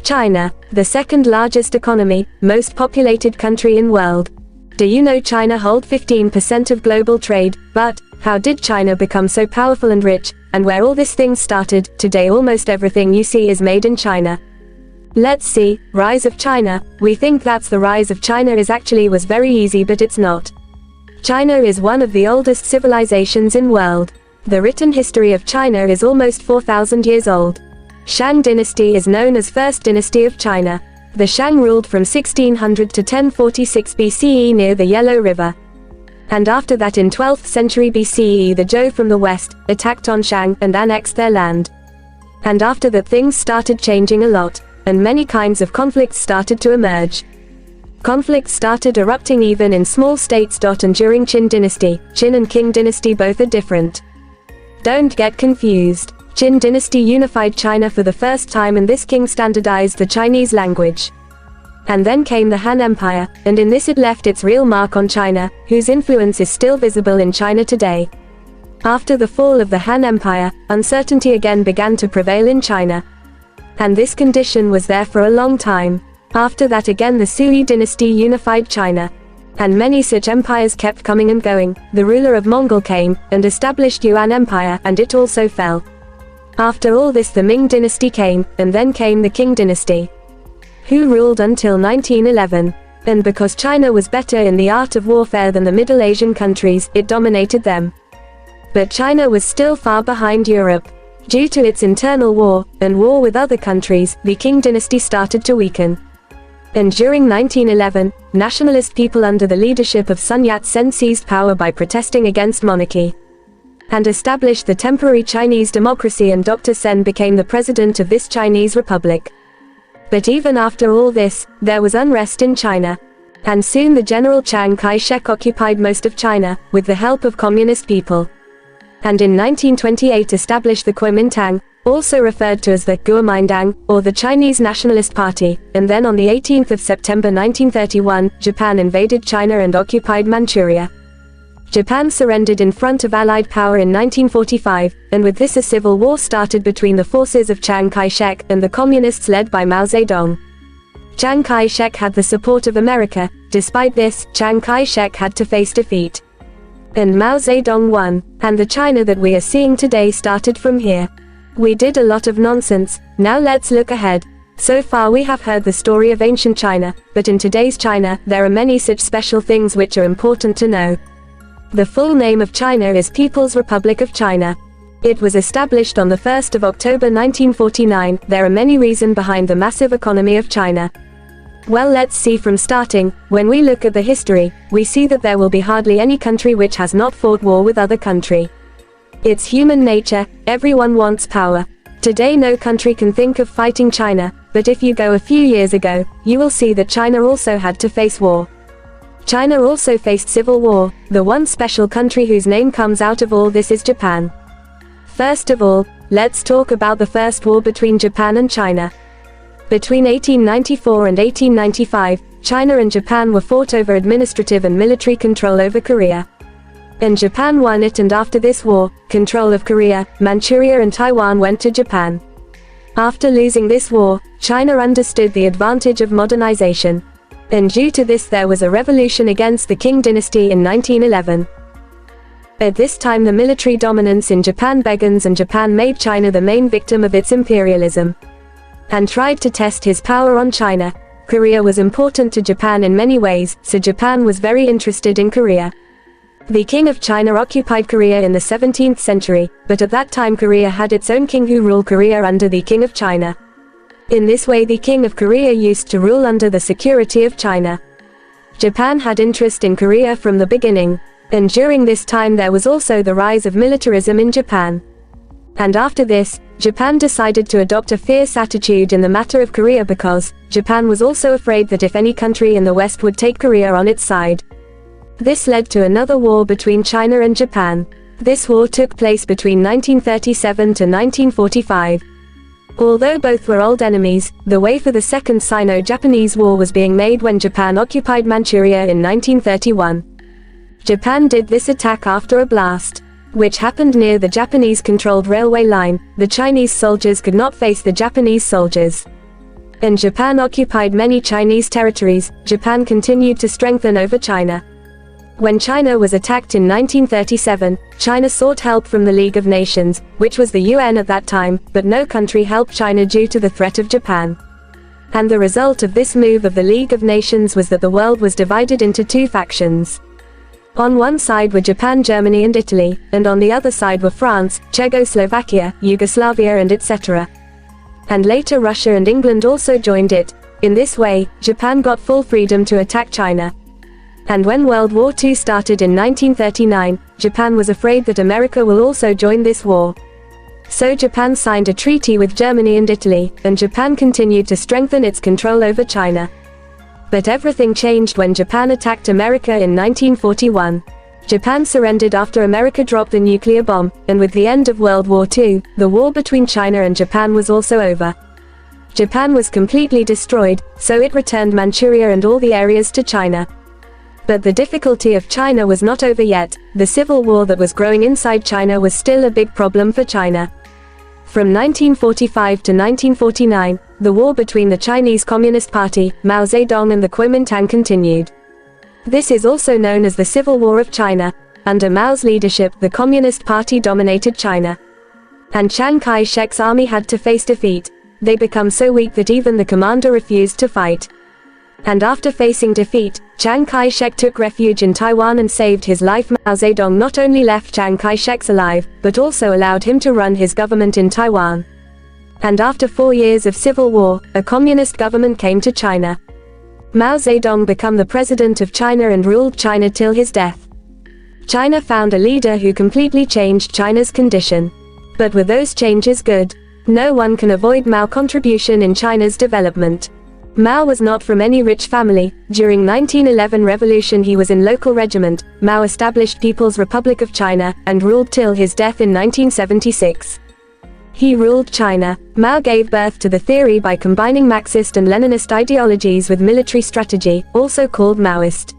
China, the second largest economy, most populated country in world. Do you know China hold 15% of global trade? But how did China become so powerful and rich, and where all these things started? Today almost everything you see is made in China. Let's see. Rise of China. We think that's the rise of China was very easy, but it's not. China is one of the oldest civilizations in world. The written history of China is almost 4,000 years old. Shang dynasty is known as first dynasty of China. The Shang ruled from 1600 to 1046 BCE near the Yellow River. And after that in 12th century BCE the Zhou from the west attacked on Shang and annexed their land. And after that things started changing a lot, and many kinds of conflicts started to emerge. Conflicts started erupting even in small states. And during Qin dynasty, Qin and Qing dynasty both are different. Don't get confused. Qin dynasty unified China for the first time, and this king standardized the Chinese language. And then came the Han Empire, and in this it left its real mark on China, whose influence is still visible in China today. After the fall of the Han Empire, uncertainty again began to prevail in China. And this condition was there for a long time. After that again the Sui dynasty unified China. And many such empires kept coming and going. The ruler of Mongol came, and established Yuan Empire, and it also fell. After all this the Ming dynasty came, and then came the Qing dynasty, who ruled until 1911. And because China was better in the art of warfare than the Middle Asian countries, it dominated them. But China was still far behind Europe. Due to its internal war, and war with other countries, the Qing dynasty started to weaken. And during 1911, nationalist people under the leadership of Sun Yat-sen seized power by protesting against monarchy, and established the temporary Chinese democracy, and Dr. Sen became the president of this Chinese republic. But even after all this, there was unrest in China. And soon the General Chiang Kai-shek occupied most of China, with the help of communist people. And in 1928 established the Kuomintang, also referred to as the Kuomintang, or the Chinese Nationalist Party. And then on the 18th of September 1931, Japan invaded China and occupied Manchuria. Japan surrendered in front of Allied power in 1945, and with this a civil war started between the forces of Chiang Kai-shek and the communists led by Mao Zedong. Chiang Kai-shek had the support of America. Despite this, Chiang Kai-shek had to face defeat. And Mao Zedong won, and the China that we are seeing today started from here. We did a lot of nonsense. Now let's look ahead. So far we have heard the story of ancient China, but in today's China, there are many such special things which are important to know. The full name of China is People's Republic of China. It was established on the 1st of October 1949. There are many reasons behind the massive economy of China. Well, let's see from starting. When we look at the history, we see that there will be hardly any country which has not fought war with other country. It's human nature, everyone wants power. Today no country can think of fighting China, but if you go a few years ago, you will see that China also had to face war. China also faced civil war. The one special country whose name comes out of all this is Japan. First of all, let's talk about the first war between Japan and China. Between 1894 and 1895, China and Japan were fought over administrative and military control over Korea. And Japan won it, and after this war, control of Korea, Manchuria and Taiwan went to Japan. After losing this war, China understood the advantage of modernization. And due to this there was a revolution against the Qing dynasty in 1911. At this time the military dominance in Japan begins, and Japan made China the main victim of its imperialism, and tried to test his power on China. Korea was important to Japan in many ways, so Japan was very interested in Korea. The King of China occupied Korea in the 17th century, but at that time Korea had its own king who ruled Korea under the King of China. In this way the King of Korea used to rule under the security of China. Japan had interest in Korea from the beginning, and during this time there was also the rise of militarism in Japan. And after this, Japan decided to adopt a fierce attitude in the matter of Korea, because Japan was also afraid that if any country in the West would take Korea on its side. This led to another war between China and Japan. This war took place between 1937 to 1945. Although both were old enemies, the way for the Second Sino-Japanese War was being made when Japan occupied Manchuria in 1931. Japan did this attack after a blast, which happened near the Japanese-controlled railway line. The Chinese soldiers could not face the Japanese soldiers, And Japan occupied many Chinese territories. Japan continued to strengthen over China. When China was attacked in 1937, China sought help from the League of Nations, which was the UN at that time, but no country helped China due to the threat of Japan. And the result of this move of the League of Nations was that the world was divided into two factions. On one side were Japan, Germany and Italy, and on the other side were France, Czechoslovakia, Yugoslavia and etc. And later Russia and England also joined it. In this way, Japan got full freedom to attack China. And when World War II started in 1939, Japan was afraid that America will also join this war. So Japan signed a treaty with Germany and Italy, and Japan continued to strengthen its control over China. But everything changed when Japan attacked America in 1941. Japan surrendered after America dropped the nuclear bomb, and with the end of World War II, the war between China and Japan was also over. Japan was completely destroyed, so it returned Manchuria and all the areas to China. But the difficulty of China was not over yet. The civil war that was growing inside China was still a big problem for China. From 1945 to 1949, the war between the Chinese Communist Party, Mao Zedong and the Kuomintang continued. This is also known as the Civil War of China. Under Mao's leadership, the Communist Party dominated China. And Chiang Kai-shek's army had to face defeat. They became so weak that even the commander refused to fight. And after facing defeat, Chiang Kai-shek took refuge in Taiwan and saved his life. Mao Zedong not only left Chiang Kai-shek alive, but also allowed him to run his government in Taiwan. And after 4 years of civil war, a communist government came to China. Mao Zedong became the president of China and ruled China till his death. China found a leader who completely changed China's condition. But were those changes good? No one can avoid Mao's contribution in China's development. Mao was not from any rich family. During 1911 revolution he was in local regiment. Mao established People's Republic of China, and ruled till his death in 1976. He ruled China. Mao gave birth to the theory by combining Marxist and Leninist ideologies with military strategy, also called Maoist.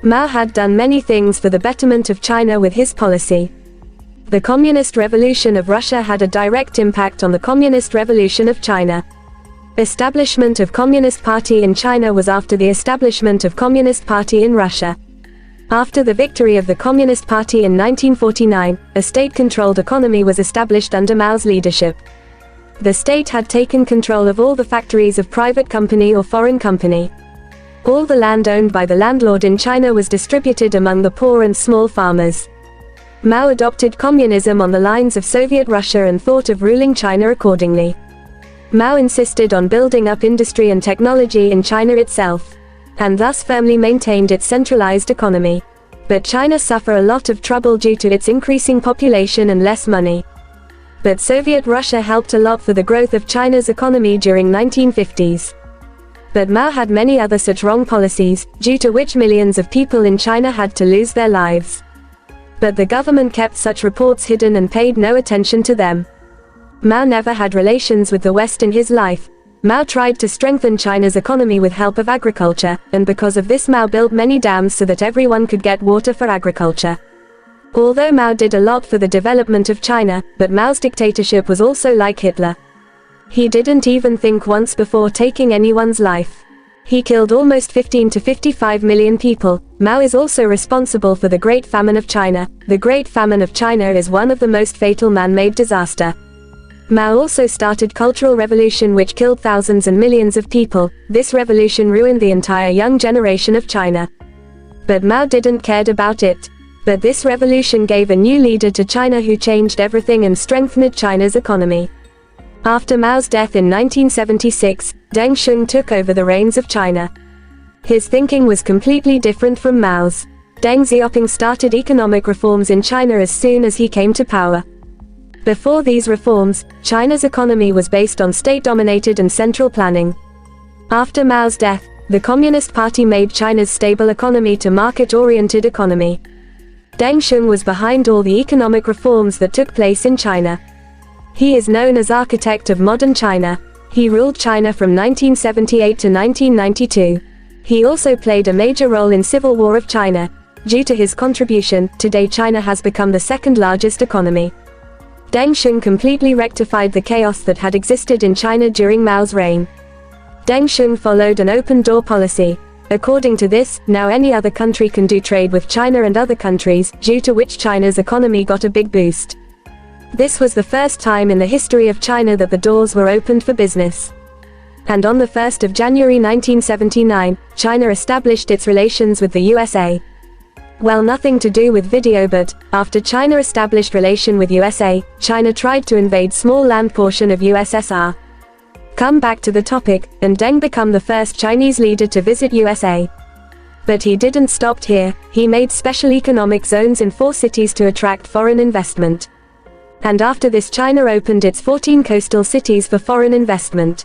Mao had done many things for the betterment of China with his policy. The Communist Revolution of Russia had a direct impact on the Communist Revolution of China. Establishment of Communist Party in China was after the establishment of Communist Party in Russia. After the victory of the Communist Party in 1949, a state-controlled economy was established under Mao's leadership. The state had taken control of all the factories of private company or foreign company. All the land owned by the landlord in China was distributed among the poor and small farmers. Mao adopted communism on the lines of Soviet Russia and thought of ruling China accordingly. Mao insisted on building up industry and technology in China itself, and thus firmly maintained its centralized economy. But China suffered a lot of trouble due to its increasing population and less money. But Soviet Russia helped a lot for the growth of China's economy during 1950s. But Mao had many other such wrong policies, due to which millions of people in China had to lose their lives. But the government kept such reports hidden and paid no attention to them. Mao never had relations with the West in his life. Mao tried to strengthen China's economy with help of agriculture, and because of this Mao built many dams so that everyone could get water for agriculture. Although Mao did a lot for the development of China, but Mao's dictatorship was also like Hitler. He didn't even think once before taking anyone's life. He killed almost 15 to 55 million people. Mao is also responsible for the Great Famine of China. The Great Famine of China is one of the most fatal man-made disaster. Mao also started Cultural Revolution which killed thousands and millions of people. This revolution ruined the entire young generation of China. But Mao didn't care about it. But this revolution gave a new leader to China who changed everything and strengthened China's economy. After Mao's death in 1976, Deng Xiaoping took over the reins of China. His thinking was completely different from Mao's. Deng Xiaoping started economic reforms in China as soon as he came to power. Before these reforms, China's economy was based on state-dominated and central planning. After Mao's death, the Communist Party made China's stable economy to market-oriented economy. Deng Xiaoping was behind all the economic reforms that took place in China. He is known as architect of modern China. He ruled China from 1978 to 1992. He also played a major role in Civil War of China. Due to his contribution, today China has become the second largest economy. Deng Xiaoping completely rectified the chaos that had existed in China during Mao's reign. Deng Xiaoping followed an open-door policy. According to this, now any other country can do trade with China and other countries, due to which China's economy got a big boost. This was the first time in the history of China that the doors were opened for business. And on the 1st of January 1979, China established its relations with the USA. Well, nothing to do with video, but after China established relation with USA, China tried to invade small land portion of USSR. Come back to the topic, and Deng became the first Chinese leader to visit USA. But he didn't stop here, he made special economic zones in 4 cities to attract foreign investment. And after this, China opened its 14 coastal cities for foreign investment.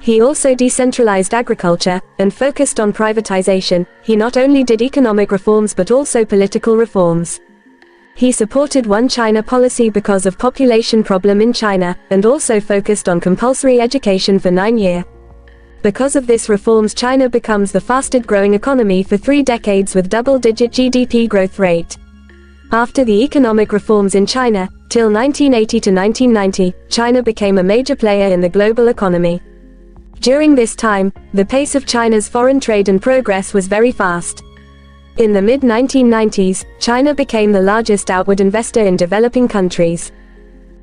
He also decentralized agriculture, and focused on privatization. He not only did economic reforms but also political reforms. He supported One China policy because of population problem in China, and also focused on compulsory education for 9 years. Because of this reforms, China becomes the fastest growing economy for 3 decades with double-digit GDP growth rate. After the economic reforms in China, till 1980 to 1990, China became a major player in the global economy. During this time, the pace of China's foreign trade and progress was very fast. In the mid-1990s, China became the largest outward investor in developing countries.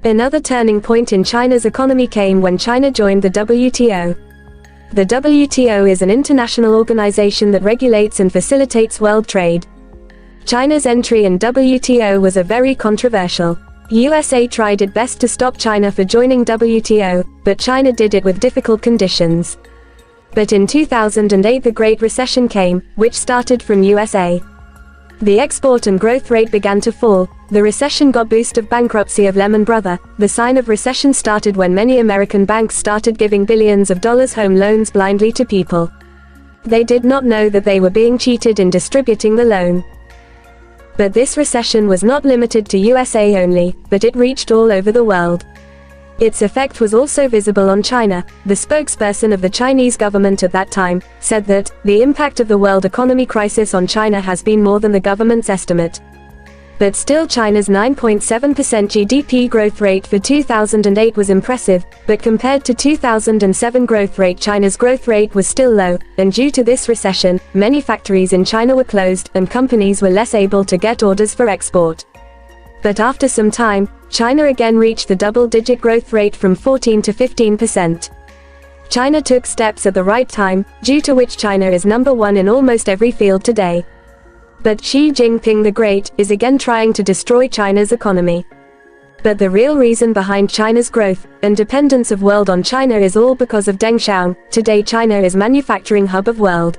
Another turning point in China's economy came when China joined the WTO. The WTO is an international organization that regulates and facilitates world trade. China's entry in WTO was a very controversial. USA tried its best to stop China for joining WTO, but China did it with difficult conditions. But in 2008 the Great Recession came, which started from USA. The export and growth rate began to fall, the recession got boost of bankruptcy of Lehman Brothers. The sign of recession started when many American banks started giving billions of dollars home loans blindly to people. They did not know that they were being cheated in distributing the loan. But this recession was not limited to USA only, but it reached all over the world. Its effect was also visible on China. The spokesperson of the Chinese government at that time said that the impact of the world economy crisis on China has been more than the government's estimate. But still, China's 9.7% GDP growth rate for 2008 was impressive, but compared to 2007 growth rate, China's growth rate was still low, and due to this recession, many factories in China were closed, and companies were less able to get orders for export. But after some time, China again reached the double-digit growth rate from 14 to 15%. China took steps at the right time, due to which China is number 1 in almost every field today. But Xi Jinping the Great is again trying to destroy China's economy. But the real reason behind China's growth and dependence of world on China is all because of Deng Xiaoping. Today China is manufacturing hub of world.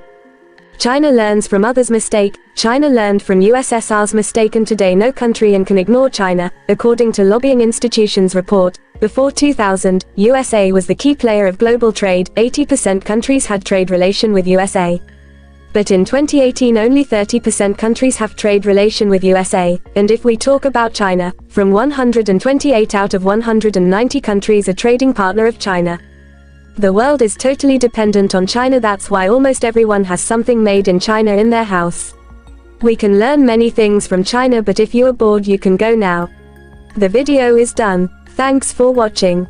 China learns from others' mistake. China learned from USSR's mistake, and today no country can ignore China. According to lobbying institutions report, before 2000, USA was the key player of global trade. 80% countries had trade relation with USA. But in 2018 only 30% countries have trade relation with USA, and if we talk about China, from 128 out of 190 countries are trading partner of China. The world is totally dependent on China, that's why almost everyone has something made in China in their house. We can learn many things from China, but if you are bored you can go now. The video is done. Thanks for watching.